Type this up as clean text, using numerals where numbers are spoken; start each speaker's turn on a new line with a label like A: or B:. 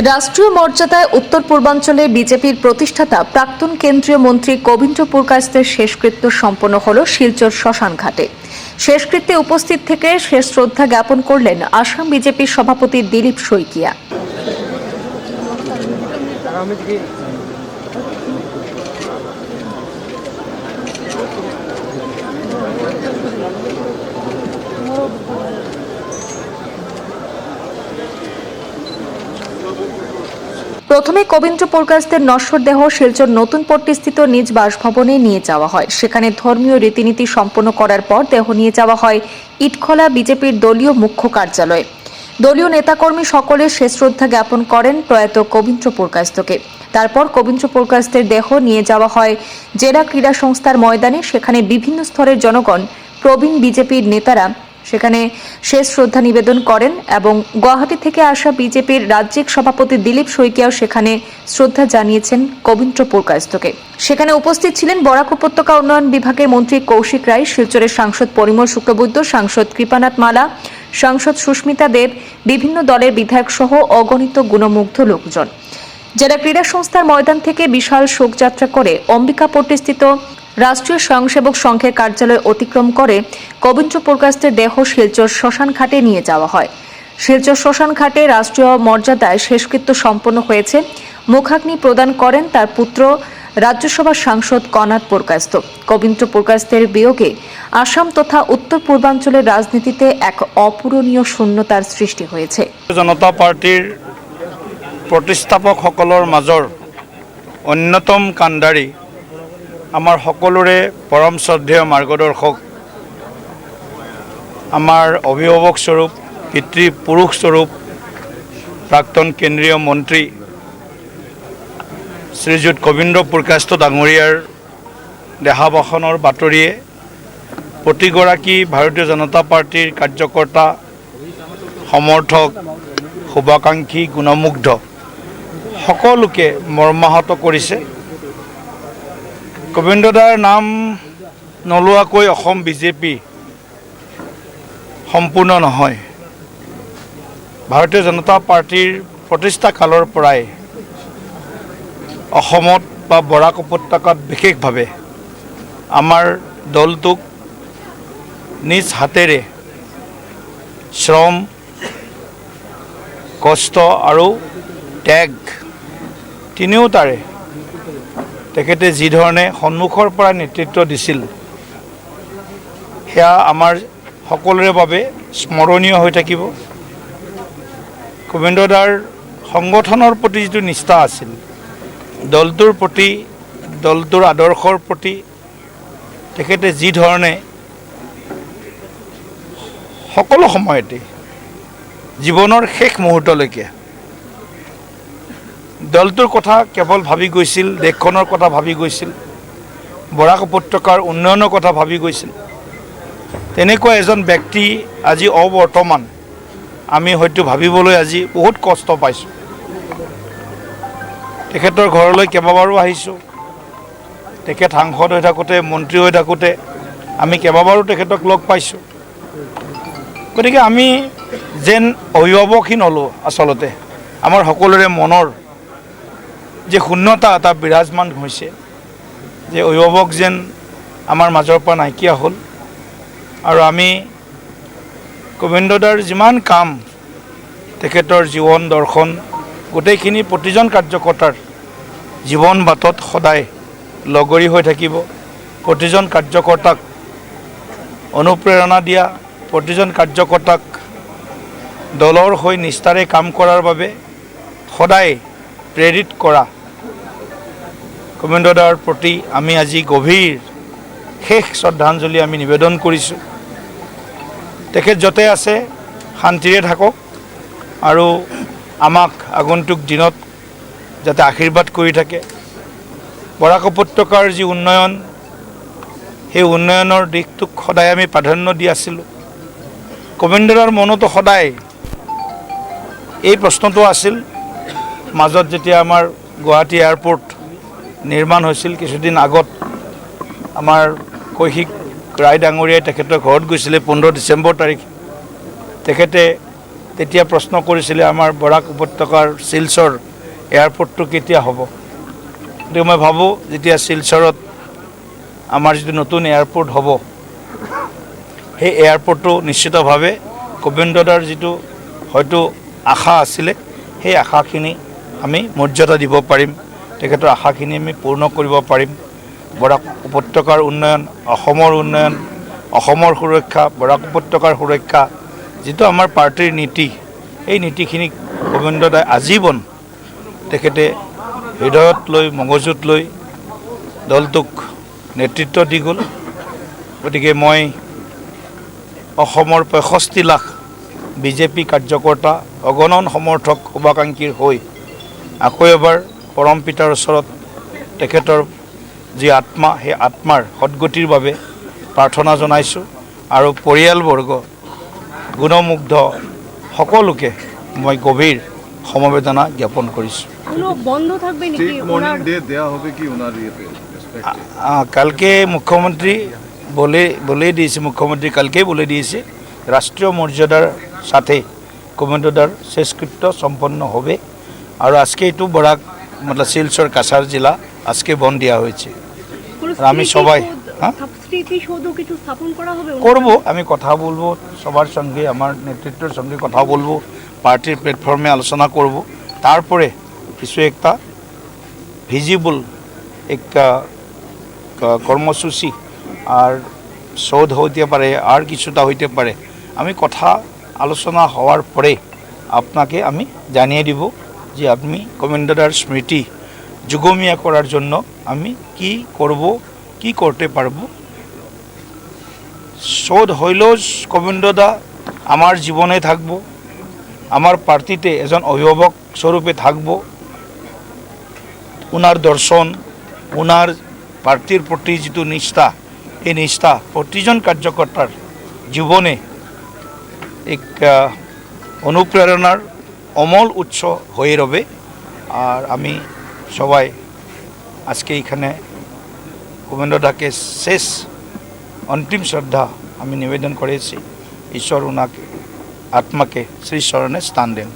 A: রাষ্ট্রীয় মর্যাদায় উত্তর পূর্বাঞ্চলে বিজেপির প্রতিষ্ঠাতা প্রাক্তন কেন্দ্রীয় মন্ত্রী কবীন্দ্র পুরকায়স্থের শেষকৃত্য সম্পন্ন হল শিলচর শ্মশানঘাটে। শেষকৃত্যে উপস্থিত থেকে শেষ শ্রদ্ধা জ্ঞাপন করলেন আসাম বিজেপির সভাপতি দিলীপ শইকিয়া। প্রথমে কবীন্দ্র পুরকায়স্থের নশ্বর দেহ শিলচর নতুন পট্টিস্থিত নিজ বাসভবনে নিয়ে যাওয়া হয়। সেখানে ধর্মীয় রীতিনীতি সম্পন্ন করার পর দেহ নিয়ে যাওয়া হয় ইটখলা বিজেপির দলীয় মুখ্য কার্যালয়ে। দলীয় নেতাকর্মী সকলে শেষ শ্রদ্ধা জ্ঞাপন করেন প্রয়াত কবীন্দ্র পুরকায়স্থকে। তারপর কবীন্দ্র পুরকায়স্থের দেহ নিয়ে যাওয়া হয় জেলা ক্রীড়া সংস্থার ময়দানে। সেখানে বিভিন্ন স্তরের জনগণ, প্রবীণ বিজেপির নেতারা সেখানে শেষ শ্রদ্ধা নিবেদন করেন এবং গুয়াহাটি থেকে আসা বিজেপির রাজ্যিক সভাপতি দিলীপ শইকিয়াও সেখানে শ্রদ্ধা জানিয়েছেন কবীন্দ্র পুরকায়স্থকে। সেখানে উপস্থিত ছিলেন বরাক উপত্যকা উন্নয়ন বিভাগের মন্ত্রী কৌশিক রায়, শিলচরের সাংসদ পরিমল শুক্লবৈদ্য, সাংসদ কৃপানাথ মালা, সাংসদ সুস্মিতা দেব, বিভিন্ন দলের বিধায়ক সহ অগণিত গুণমুগ্ধ লোকজন। জেলা ক্রীড়া সংস্থার ময়দান থেকে বিশাল শোকযাত্রা করে অম্বিকাপট্টিস্থিত রাষ্ট্রীয় স্বয়ংসেবক সংঘের কার্যালয় অতিক্রম করে কবীন্দ্র পুরকায়স্থের দেহ শিলচর শ্মশানঘাটে নিয়ে যাওয়া হয়। শিলচর শ্মশানঘাটে রাষ্ট্রীয় মর্যাদায় শেষকৃত্য সম্পন্ন হয়েছে। মুখাগ্নি প্রদান করেন তার পুত্র রাজ্যসভার সাংসদ কনাথ পুরকায়স্থ। কবীন্দ্র পুরকায়স্থের বিয়োগে আসাম তথা উত্তর পূর্বাঞ্চলের রাজনীতিতে এক অপূরণীয় শূন্যতার সৃষ্টি হয়েছে।
B: জনতা পাৰ্টিৰ প্ৰতিষ্ঠাপকসকলৰ মাজৰ অন্যতম কাণ্ডাৰী আমাৰ সকলোৰে পৰম শ্ৰদ্ধেয় মাৰ্গদৰ্শক, আমাৰ অভিভাৱক স্বৰূপ, পিতৃপুৰুষ স্বৰূপ প্ৰাক্তন কেন্দ্ৰীয় মন্ত্ৰী শ্ৰীযুত কবীন্দ্ৰ পুৰকায়স্থ ডাঙৰীয়াৰ দেহাৱসানৰ বাতৰিয়ে প্ৰতিগৰাকী ভাৰতীয় জনতা পাৰ্টিৰ কাৰ্যকৰ্তা, সমৰ্থক, শুভাকাংক্ষী, গুণমুগ্ধ সকলোকে মৰ্মাহত কৰিছে। কবীন্দ্ৰদাৰ নাম নোলোৱাকৈ অসম বিজেপি সম্পূৰ্ণ নহয়। ভাৰতীয় জনতা পাৰ্টিৰ প্ৰতিষ্ঠা কালৰ পৰাই অসমত বা বৰাক উপত্যকাত বিশেষভাৱে আমাৰ দলটোক নিজ হাতেৰে শ্ৰম, কষ্ট আৰু ত্যাগ তিনিওটাৰে তেখেতে যি ধৰণে সন্মুখৰ পৰা নেতৃত্ব দিছিল, সেয়া আমাৰ সকলোৰে বাবে স্মৰণীয় হৈ থাকিব। কবীন্দ্ৰদাৰ সংগঠনৰ প্ৰতি যিটো নিষ্ঠা আছিল, দলটোৰ প্ৰতি, দলটোৰ আদৰ্শৰ প্ৰতি তেখেতে যি ধৰণে সকলো সময়তে জীৱনৰ শেষ মুহূৰ্তলৈকে দলটোৰ কথা কেৱল ভাবি গৈছিল, দেশখনৰ কথা ভাবি গৈছিল, বৰাক উপত্যকাৰ উন্নয়নৰ কথা ভাবি গৈছিল, তেনেকুৱা এজন ব্যক্তি আজি অবৰ্তমান আমি হয়তো ভাবিবলৈ আজি বহুত কষ্ট পাইছোঁ। তেখেতৰ ঘৰলৈ কেইবাবাৰো আহিছোঁ। তেখেত সাংসদ হৈ থাকোঁতে, মন্ত্ৰী হৈ থাকোঁতে আমি কেইবাবাৰো তেখেতক লগ পাইছোঁ। গতিকে আমি যেন অভিভাৱকহীন হ'লোঁ। আচলতে আমাৰ সকলোৰে মনৰ যে শূন্যতা এটা বিৰাজমান হৈছে, যে অভিভাৱক যেন আমাৰ মাজৰ পৰা নাইকিয়া হ'ল। আৰু আমি কবীন্দ্ৰদাৰ যিমান কাম, তেখেতৰ জীৱন দৰ্শন গোটেইখিনি প্ৰতিজন কাৰ্যকৰ্তাৰ জীৱন বাটত সদায় লগৰী হৈ থাকিব। প্ৰতিজন কাৰ্যকৰ্তাক অনুপ্ৰেৰণা দিয়া, প্ৰতিজন কাৰ্যকৰ্তাক দলৰ হৈ নিষ্ঠাৰে কাম কৰাৰ বাবে সদায় প্ৰেৰিত কৰা কবীন্দ্ৰদাৰ প্ৰতি আমি আজি গভীৰ শেষ শ্ৰদ্ধাঞ্জলি আমি নিবেদন কৰিছোঁ। তেখেত য'তে আছে শান্তিৰে থাকক আৰু আমাক আগন্তুক দিনত যাতে আশীৰ্বাদ কৰি থাকে। বৰাক উপত্যকাৰ যি উন্নয়ন, সেই উন্নয়নৰ দিশটোক সদায় আমি প্ৰাধান্য দি আছিলোঁ। কবীন্দ্ৰদাৰ মনতো সদায় এই প্ৰশ্নটো আছিল। মাজত যেতিয়া আমাৰ গুৱাহাটী এয়াৰপোৰ্ট নিৰ্মাণ হৈছিল, কিছুদিন আগত আমাৰ কৌশিক ৰায় ডাঙৰীয়াই তেখেতৰ ঘৰত গৈছিলে 15 ডিচেম্বৰ তাৰিখে। তেখেতে তেতিয়া প্ৰশ্ন কৰিছিলে আমাৰ বৰাক উপত্যকাৰ শিলচৰ এয়াৰপৰ্টটো কেতিয়া হ'ব। গতিকে মই ভাবোঁ যেতিয়া শিলচৰত আমাৰ যিটো নতুন এয়াৰপৰ্ট হ'ব, সেই এয়াৰপৰ্টটো নিশ্চিতভাৱে গোবিন্দদাৰ যিটো হয়তো আশা আছিলে, সেই আশাখিনি আমি মৰ্যাদা দিব পাৰিম, তেখেতৰ আশাখিনি আমি পূৰ্ণ কৰিব পাৰিম। বৰাক উপত্যকাৰ উন্নয়ন, অসমৰ উন্নয়ন, অসমৰ সুৰক্ষা, বৰাক উপত্যকাৰ সুৰক্ষা, যিটো আমাৰ পাৰ্টীৰ নীতি, এই নীতিখিনিক গোবিন্দদাই আজীৱন তেখেতে হৃদয়ত লৈ, মগজুত লৈ দলটোক নেতৃত্ব দি গ'ল। গতিকে মই অসমৰ 65 লাখ বিজেপি কাৰ্যকৰ্তা, অগণন সমৰ্থক, শুভাকাংক্ষীৰ হৈ আকৌ এবাৰ পৰম পিতাৰ ওচৰত তেখেতৰ যি আত্মা, সেই আত্মাৰ সদ্গতিৰ বাবে প্ৰাৰ্থনা জনাইছোঁ। আৰু পৰিয়ালবৰ্গ, গুণমুগ্ধ সকলোকে মই গভীৰ সমবেদনা জ্ঞাপন কৰিছোঁ।
C: বন্ধ থাকবে নাকি?
D: দেয়া হবে কি ওনার ইয়েতে?
B: কালকে মুখ্যমন্ত্রী বলে দিয়েছে, মুখ্যমন্ত্রী কালকেই বলে দিয়েছে রাষ্ট্রীয় মর্যাদার সাথে গোবিন্দদার শেষকৃত্য সম্পন্ন হবে। আর আজকে একটু বরাক মতলব শিলচর কাছাড় জেলা আজকে বন্ধ দেওয়া হয়েছে। আমি সবাই
C: স্মৃতিসৌধ কিছু স্থাপন করা হবে
B: করব, আমি কথা বলবো সবার সঙ্গে, আমার নেতৃত্বের সঙ্গে কথা বলবো, পার্টির প্ল্যাটফর্মে আলোচনা করব। তারপরে কিছু একটা ভিজিবল একটা কর্মসূচি আর সৌধ হইতে পারে, আর কিছুটা হইতে পারে। আমি কথা আলোচনা হওয়ার পরে আপনাকে আমি জানিয়ে দিব যে আপনি গোবিন্দদার স্মৃতি যুগমিয়া করার জন্য আমি কি করব, কি করতে পারবো। সৌধ হইলেও গোবিন্দদা আমার জীবনে থাকব, আমার পার্টিতে এজন অভিভাবক স্বরূপে থাকব। ওনার দর্শন, ওনার পার্টির প্রতি যিটো নিষ্ঠা, এই নিষ্ঠা প্রতিজন কার্যকর্তার জীবনে এক অনুপ্রেরণার অমল উৎস হয়ে রবে। আর আমি সবাই আজকে এখানে গোবিন্দদাকে শেষ অন্তিম শ্রদ্ধা আমি নিবেদন করেছি। ঈশ্বর ওনাকে আত্মাকে শ্রী চরণে স্থান দেন।